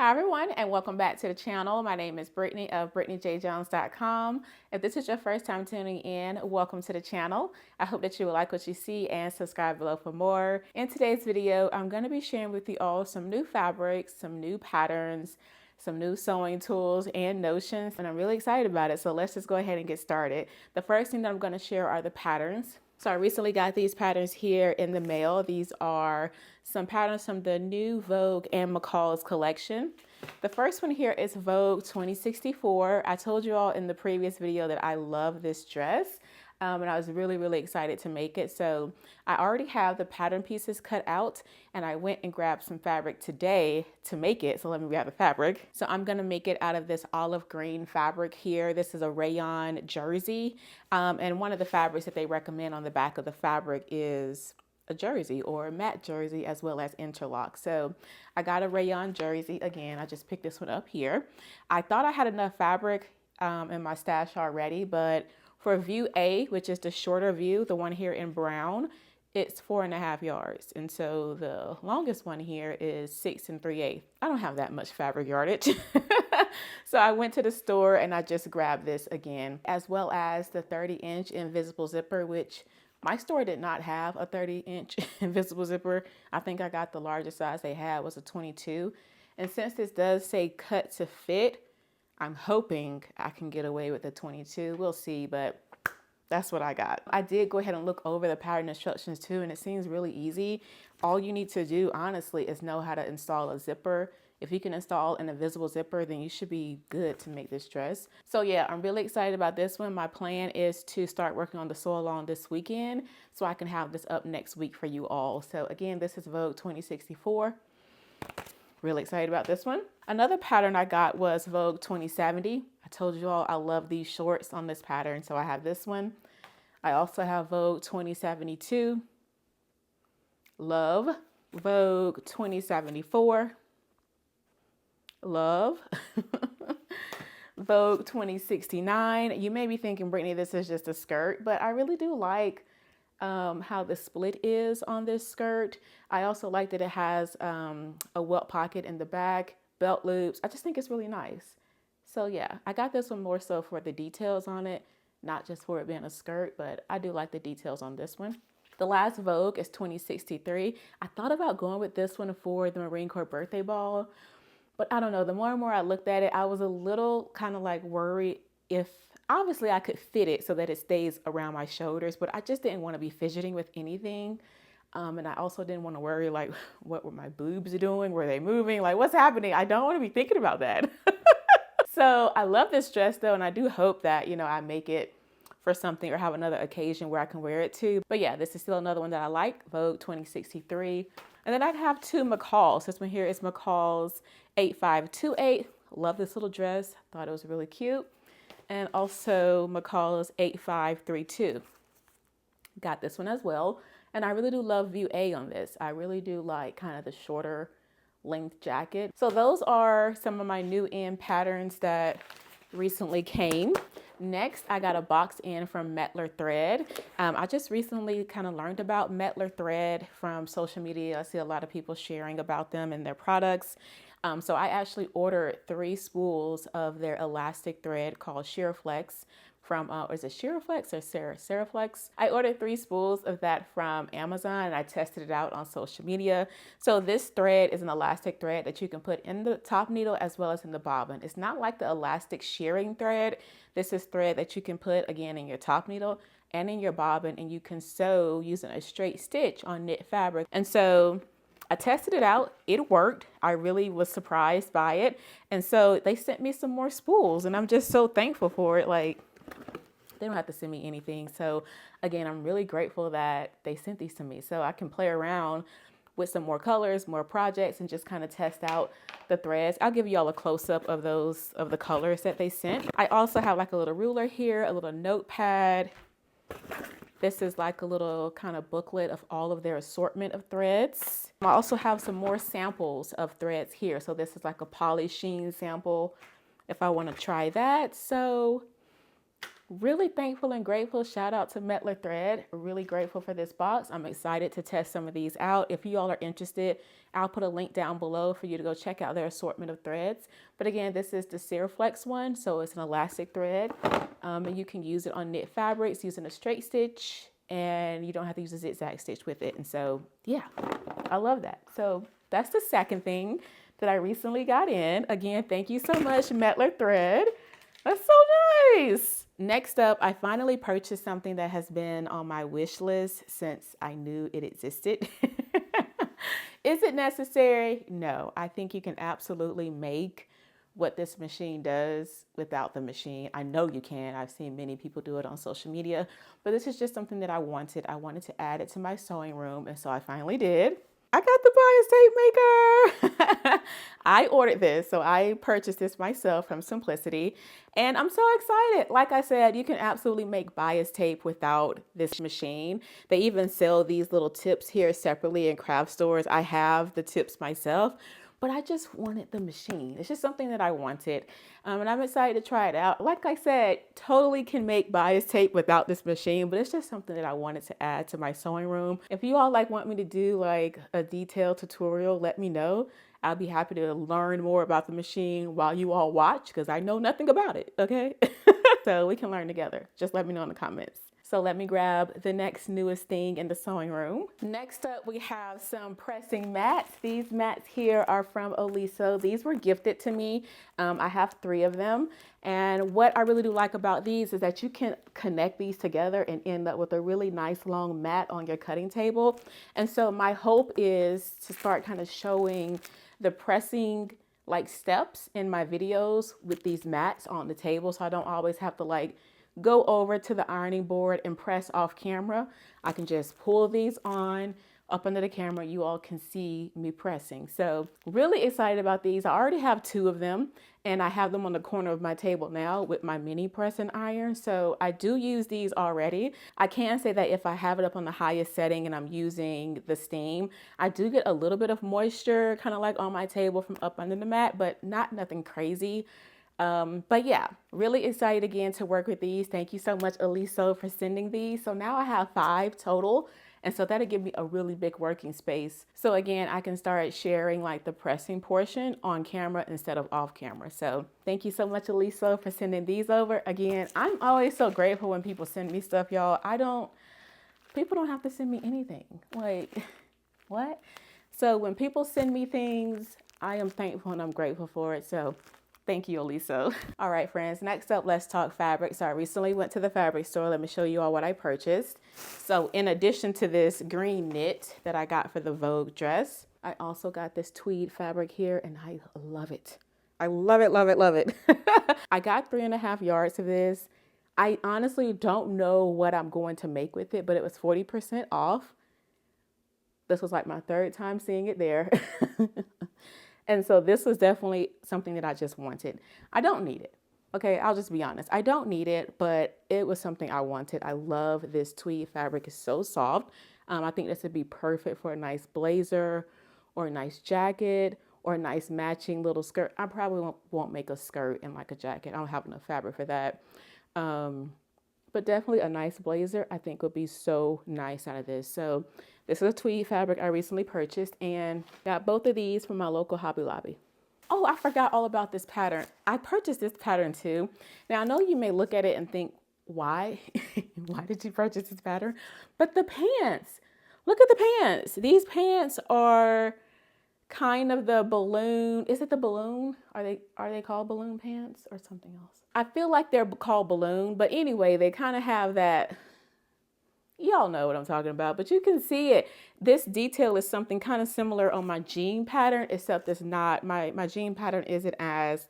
Hi everyone, and welcome back to the channel. My name is Brittany of BrittanyJJones.com. If this is your first time tuning in, welcome to the channel. I hope that you will like what you see and subscribe below for more. In today's video, I'm going to be sharing with you all some new fabrics, some new patterns, some new sewing tools and notions, and I'm really excited about it. So let's just go ahead and get started. The first thing that I'm going to share are the patterns. So I recently got these patterns here in the mail. These are some patterns from the new Vogue and McCall's collection. The first one here is Vogue 2064. I told you all in the previous video that I love this dress. And I was really excited to make it. So I already have the pattern pieces cut out and I went and grabbed some fabric today to make it. So let me grab the fabric. So I'm gonna make it out of this olive green fabric here. This is a rayon jersey. And one of the fabrics that they recommend on the back of the fabric is a jersey or a matte jersey as well as interlock. So I got a rayon jersey. Again, I just picked this one up here. I thought I had enough fabric in my stash already, but for view A, which is the shorter view, the one here in brown, it's 4.5 yards. And so the longest one here is 6 3/8. I don't have that much fabric yardage. So I went to the store and I just grabbed this again, as well as the 30-inch invisible zipper, which my store did not have a 30-inch invisible zipper. I think I got the largest size they had was a 22. And since this does say cut to fit, I'm hoping I can get away with the 22. We'll see, but that's what I got. I did go ahead and look over the pattern instructions too, and it seems really easy. All you need to do, honestly, is know how to install a zipper. If you can install an invisible zipper, then you should be good to make this dress. So yeah, I'm really excited about this one. My plan is to start working on the sew along this weekend so I can have this up next week for you all. So again, this is Vogue 2064. Really excited about this one. Another pattern I got was Vogue 2070. I told you all I love these shorts on this pattern, so I have this one. I also have Vogue 2072. Love. Vogue 2074. Love. Vogue 2069. You may be thinking, Brittany, this is just a skirt, but I really do like how the split is on this skirt. I also like that it has a welt pocket in the back, belt loops. I just think it's really nice. So yeah, I got this one more so for the details on it, not just for it being a skirt, but I do like the details on this one. The last Vogue is 2063. I thought about going with this one for the Marine Corps birthday ball, but I don't know, the more and more I looked at it, I was a little kind of like worried if obviously I could fit it so that it stays around my shoulders, but I just didn't want to be fidgeting with anything. And I also didn't want to worry like, what were my boobs doing? Were they moving? Like, what's happening? I don't want to be thinking about that. So I love this dress though. And I do hope that, you know, I make it for something or have another occasion where I can wear it too. But yeah, this is still another one that I like, Vogue 2063. And then I have two McCalls. This one here is McCall's 8528. Love this little dress. Thought it was really cute. And also McCall's 8532. Got this one as well. And I really do love view A on this. I really do like kind of the shorter length jacket. So those are some of my new in patterns that recently came. Next, I got a box in from Metler Thread. I just recently kind of learned about Metler Thread from social media. I see a lot of people sharing about them and their products. So I actually ordered 3 spools of their elastic thread called Sheerflex from, is it Sheerflex or Seraflex? I ordered 3 spools of that from Amazon and I tested it out on social media. So this thread is an elastic thread that you can put in the top needle as well as in the bobbin. It's not like the elastic shearing thread. This is thread that you can put again in your top needle and in your bobbin, and you can sew using a straight stitch on knit fabric. And so I tested it out. It worked. I really was surprised by it. And so they sent me some more spools and I'm just so thankful for it. Like, they don't have to send me anything. So again, I'm really grateful that they sent these to me so I can play around with some more colors, more projects, and just kind of test out the threads. I'll give you all a close-up of those, of the colors that they sent. I also have like a little ruler here, a little notepad. This is like a little kind of booklet of all of their assortment of threads. I also have some more samples of threads here. So this is like a poly sheen sample if I want to try that. So Really thankful and grateful. Shout out to Metler Thread. Really grateful for this box. I'm excited to test some of these out. If you all are interested, I'll put a link down below for you to go check out their assortment of threads. But again, this is the Flex one, so it's an elastic thread, and you can use it on knit fabrics using a straight stitch, and you don't have to use a zigzag stitch with it. And so, yeah, I love that. So that's the second thing that I recently got in. Again, thank you so much, Metler Thread. That's so nice. Next up, I finally purchased something that has been on my wish list since I knew it existed. Is it necessary? No. I think you can absolutely make what this machine does without the machine. I know you can. I've seen many people do it on social media, but this is just something that I wanted. I wanted to add it to my sewing room, and so I finally did. I got the bias tape maker. I ordered this, so I purchased this myself from Simplicity, and I'm so excited. Like I said, you can absolutely make bias tape without this machine. They even sell these little tips here separately in craft stores. I have the tips myself, but I just wanted the machine. It's just something that I wanted, and I'm excited to try it out. Like I said, totally can make bias tape without this machine, but it's just something that I wanted to add to my sewing room. If you all want me to do like a detailed tutorial, let me know. I'll be happy to learn more about the machine while you all watch, because I know nothing about it, okay? So we can learn together. Just let me know in the comments. So let me grab the next newest thing in the sewing room. Next up, we have some pressing mats. These mats here are from Oisa. These were gifted to me. I have 3 of them. And what I really do like about these is that you can connect these together and end up with a really nice long mat on your cutting table. And so my hope is to start kind of showing the pressing steps in my videos with these mats on the table, so I don't always have to go over to the ironing board and press off camera. I can just pull these on up under the camera. You all can see me pressing. So really excited about these. I already have 2 of them, and I have them on the corner of my table now with my mini press and iron. So I do use these already. I can say that if I have it up on the highest setting and I'm using the steam, I do get a little bit of moisture kind of on my table from up under the mat, but nothing crazy. But yeah, really excited again to work with these. Thank you so much, Oisa, for sending these. So now I have 5 total. And so that'll give me a really big working space. So again, I can start sharing the pressing portion on camera instead of off camera. So thank you so much, Oisa, for sending these over. Again, I'm always so grateful when people send me stuff, y'all. People don't have to send me anything. What? So when people send me things, I am thankful and I'm grateful for it. So thank you, Oisa. All right, friends, next up, let's talk fabric. So I recently went to the fabric store. Let me show you all what I purchased. So in addition to this green knit that I got for the Vogue dress, I also got this tweed fabric here, and I love it. I love it, love it, love it. I got 3.5 yards of this. I honestly don't know what I'm going to make with it, but it was 40% off. This was my 3rd time seeing it there. And so this was definitely something that I just wanted. I don't need it. Okay, I'll just be honest. I don't need it, but it was something I wanted. I love this tweed fabric. It's so soft. I think this would be perfect for a nice blazer or a nice jacket or a nice matching little skirt. I probably won't make a skirt and a jacket. I don't have enough fabric for that. But definitely a nice blazer I think would be so nice out of this. So this is a tweed fabric I recently purchased, and got both of these from my local Hobby Lobby. Oh, I forgot all about this pattern. I purchased this pattern too. Now I know you may look at it and think, why? Why did you purchase this pattern? But the pants, look at the pants. These pants are kind of the balloon. Is it the balloon? Are they called balloon pants or something else? I feel like they're called balloon, but anyway, they kind of have that. Y'all know what I'm talking about, but you can see it. This detail is something kind of similar on my jean pattern, except it's not. My jean pattern isn't as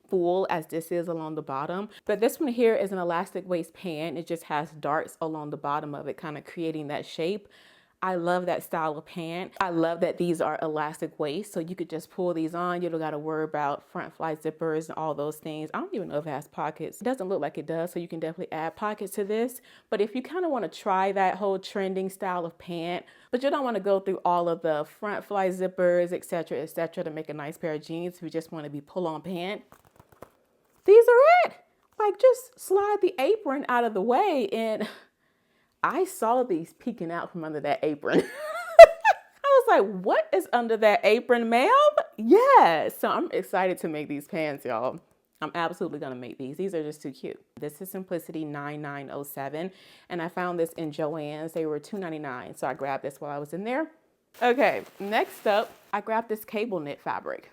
full as this is along the bottom. But this one here is an elastic waist pant. It just has darts along the bottom of it, kind of creating that shape. I love that style of pant. I love that these are elastic waist, so you could just pull these on. You don't got to worry about front fly zippers and all those things. I don't even know if it has pockets. It doesn't look like it does, so you can definitely add pockets to this. But if you kind of want to try that whole trending style of pant, but you don't want to go through all of the front fly zippers, etc., to make a nice pair of jeans, if you just want to be pull-on pant, these are it. like, just slide the apron out of the way. And I saw these peeking out from under that apron. I was like, what is under that apron, ma'am? Yes. So I'm excited to make these pants, y'all. I'm absolutely going to make these. These are just too cute. This is Simplicity 9907. And I found this in Joann's. They were $2.99. So I grabbed this while I was in there. Okay, next up, I grabbed this cable knit fabric.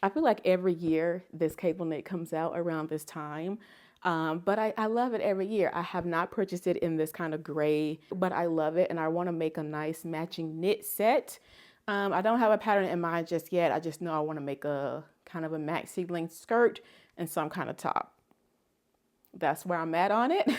I feel like every year this cable knit comes out around this time. But I love it every year. I have not purchased it in this kind of gray, but I love it. And I want to make a nice matching knit set. I don't have a pattern in mind just yet. I just know I want to make a kind of a maxi length skirt and some kind of top. That's where I'm at on it.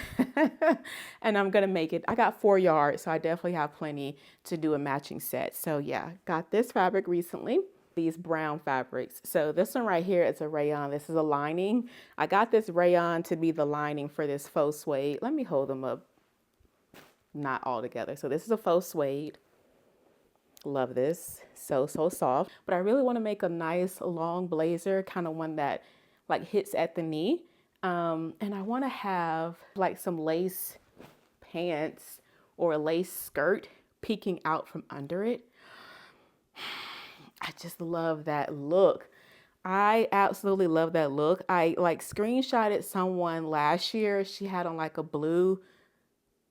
And I'm going to make it. I got 4 yards, so I definitely have plenty to do a matching set. So yeah, got this fabric recently. These brown fabrics. So this one right here is a rayon. This is a lining. I got this rayon to be the lining for this faux suede. Let me hold them up. Not all together. So this is a faux suede. Love this. So soft. But I really want to make a nice long blazer, kind of one that like hits at the knee. And I want to have like some lace pants or a lace skirt peeking out from under it. I just love that look. I absolutely love that look. I like screenshotted someone last year. She had on like a blue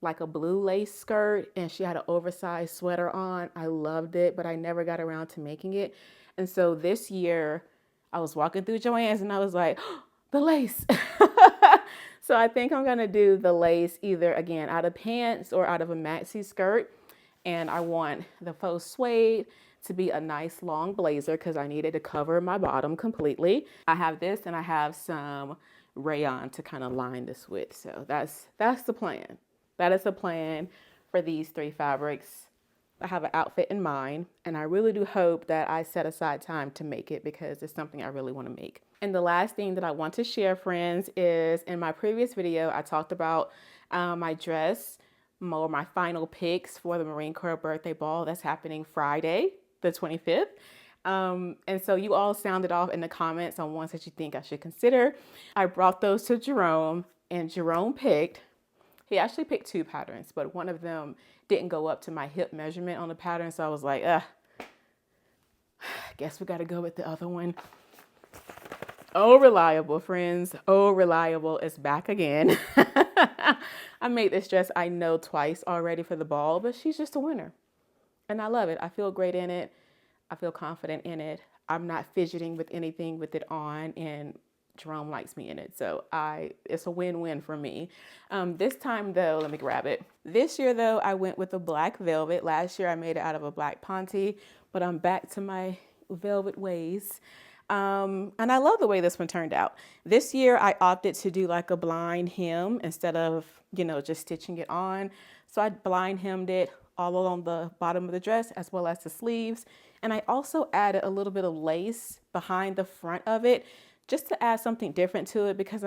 lace skirt and she had an oversized sweater on. I loved it, but I never got around to making it. And so this year I was walking through Joann's and I was like, oh, the lace. So I think I'm gonna do the lace either again out of pants or out of a maxi skirt. And I want the faux suede to be a nice long blazer because I needed to cover my bottom completely. I have this and I have some rayon to kind of line this with. So that's the plan. That is the plan for these 3 fabrics. I have an outfit in mind and I really do hope that I set aside time to make it because it's something I really want to make. And the last thing that I want to share, friends, is in my previous video, I talked about my dress, or my final picks for the Marine Corps birthday ball that's happening Friday, the 25th. And so you all sounded off in the comments on ones that you think I should consider. I brought those to Jerome and Jerome picked. He actually picked 2 patterns, but one of them didn't go up to my hip measurement on the pattern. So I was like, guess we got to go with the other one. Oh, Reliable, friends. Oh, Reliable is back again. I made this dress, I know, twice already for the ball, but she's just a winner. And I love it. I feel great in it. I feel confident in it. I'm not fidgeting with anything with it on, and Jerome likes me in it. So it's a win-win for me. This time though, let me grab it. This year though, I went with a black velvet. Last year I made it out of a black ponte, but I'm back to my velvet ways. And I love the way this one turned out. This year I opted to do like a blind hem instead of, just stitching it on. So I blind hemmed it all along the bottom of the dress as well as the sleeves. And I also added a little bit of lace behind the front of it just to add something different to it because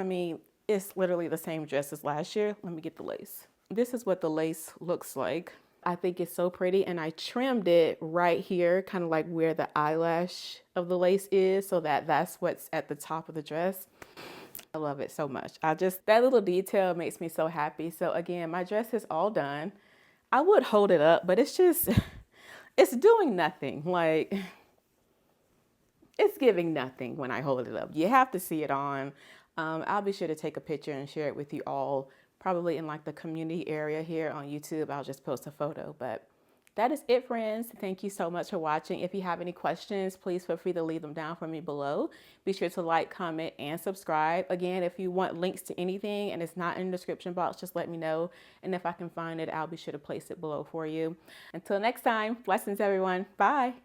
it's literally the same dress as last year. Let me get the lace. This is what the lace looks like. I think it's so pretty, and I trimmed it right here, kind of like where the eyelash of the lace is, so that's what's at the top of the dress. I love it so much. That little detail makes me so happy. So again, my dress is all done. I would hold it up, but it's doing nothing. Like, it's giving nothing when I hold it up. You have to see it on. I'll be sure to take a picture and share it with you all. Probably in like the community area here on YouTube. I'll just post a photo, but that is it, friends. Thank you so much for watching. If you have any questions, please feel free to leave them down for me below. Be sure to like, comment, and subscribe. Again, if you want links to anything and it's not in the description box, just let me know. And if I can find it, I'll be sure to place it below for you. Until next time, blessings, everyone. Bye.